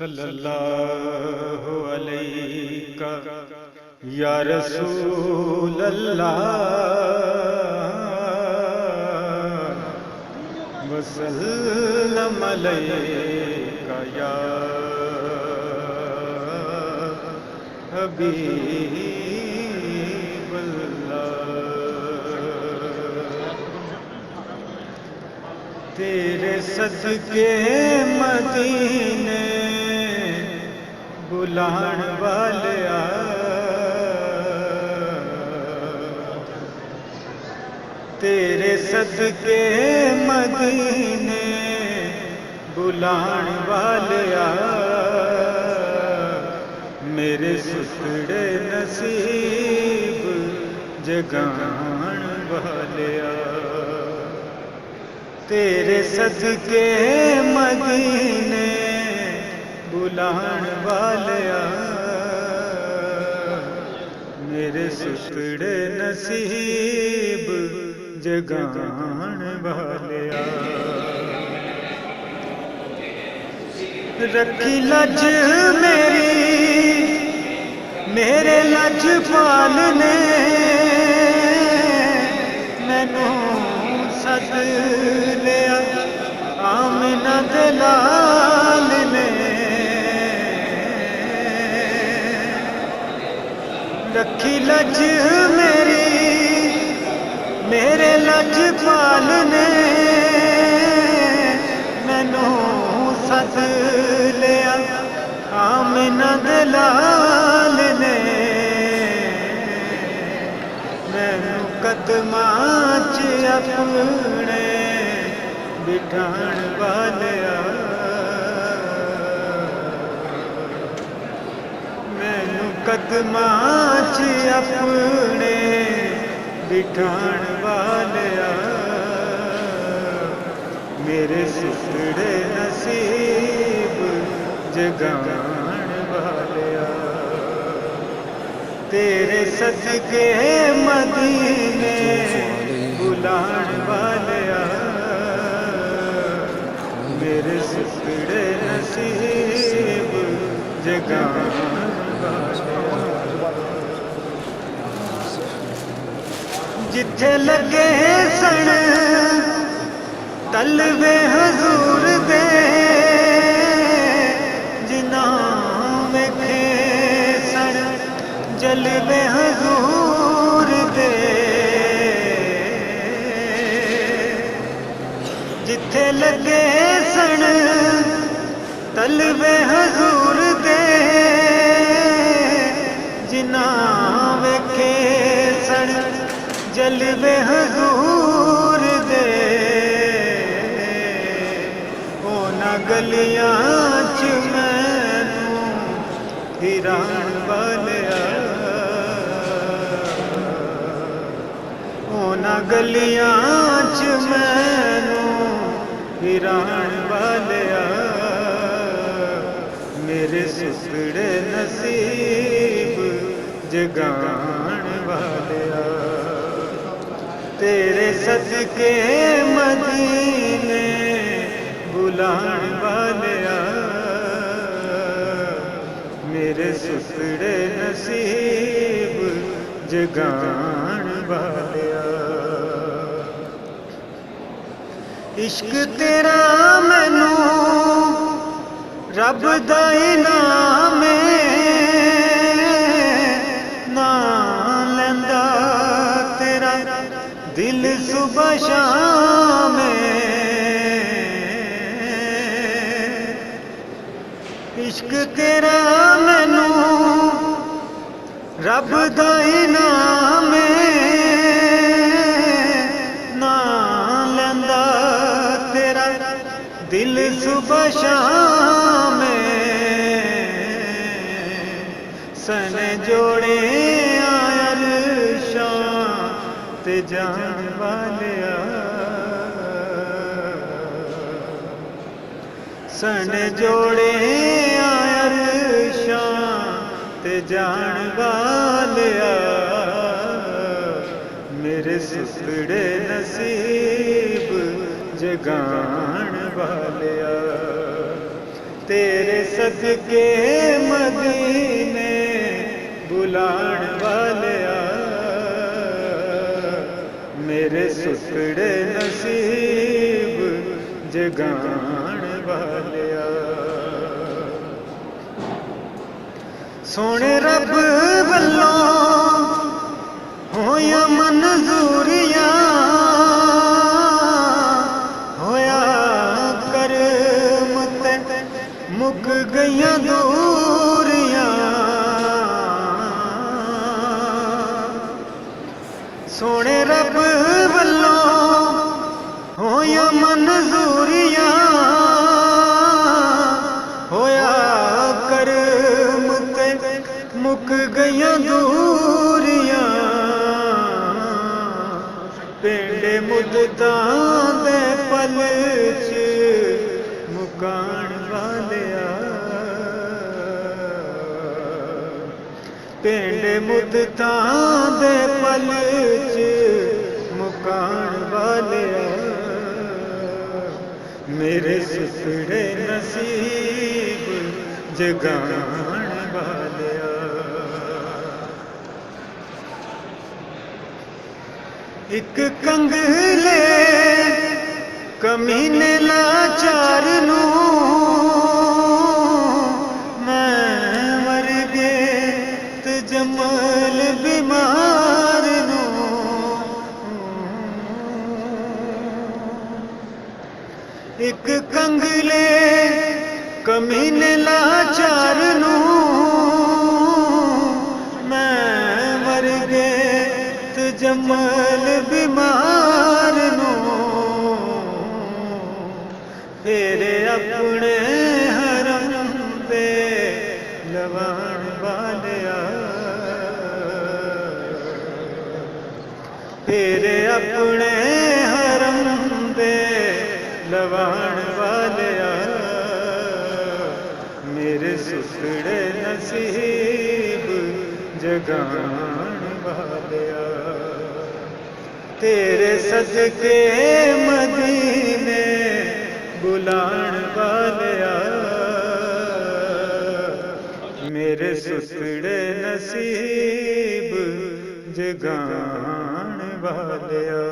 सल्लल्लाहु अलैका या रसूल अल्लाह वसल्लम अलैका या हबीब अल्लाह। तेरे सदके मदीने बुलाण वालिया, तेरे सदके मदीने बुलाण वालिया, मेरे सुखड़े नसीब जगाण वालिया। तेरे सदके मदीने बुलाण वालिया, मेरे सुखड़े नसीब जगाण वालिया। रखी लज मेरी मेरे लजपाल ने, मैनू सद लिया आमिना दे लाल ने। रखी लज मेरी मेरे लजपाल ने, मैनू सद लिया आमिना दे लाल ने। मैनू कदमां च अपने बिठाण वालिया, मैनू कदमां च अपने बिठाण वालिया, मेरे सुखड़े नसीब जगाण वालिया। तेरे सदके मदीने बुलाण वालिया, मेरे सुखड़े नसीब जगाण वालिया। जिथे लगे सन तलवे हजूर दे, जिन्ना वेखे सन जलवे हजूर दे। जिथे लगे सन तलवे हजूर दे, जिन्ना वेखे सन जलवे हजूर दे। ओना गलियां च मैनू हिराण वालिया, ओना गलियां च मैनू हिराण वालिया, मेरे सुखड़े नसीब जगाण वालिया। तेरे सदके मदीने बुलाण वालिया, मेरे सुखड़े नसीब जगाण वालिया। इश्क तेरा मैनू रब दा इनाम ना लैंदा तेरा दिल सुबह शाम। इश्क तेरा मैनू रब दा इनाम ना लैंदा तेरा दिल सुबह शाम। सन जोड़े अरशां ते जान वालिया, सन जोड़े अरशां ते जान वालिया, मेरे सुखड़े नसीब जगाण वालिया। तेरे सदके मदीने बुलाण वालिया मेरे सुखड़े नसीब जगाण वालिया। सोने रब वल्लों होया मंजूरियां होया करम ते मुक गईयां दूरियां। सोने रब वल्लों होया मंजूरियां होया करम ते मुक गईयां दूरियां। पिंड मुद्दां दे पल च मुकाण वालिया पिंड मुद्दां दे पल च मुकाण वालिया मेरे सुखड़े नसीब जगाण वालिया। एक कंगले कमीने लाचार नूं मैं मर गए ते जमल बीमार नूं। एक कंगले कमीने लाचार नूं मैं मर गए ते जमल बीमार नूं। फेरे अपने हरम ते लवाण वालिया फेरे अपने हरम दे लवाण वालिया मेरे सुखड़े नसीब जगाण वालिया। तेरे सदके मदीने बुलाण वालिया मेरे सुखड़े नसीब जगाण वालिया।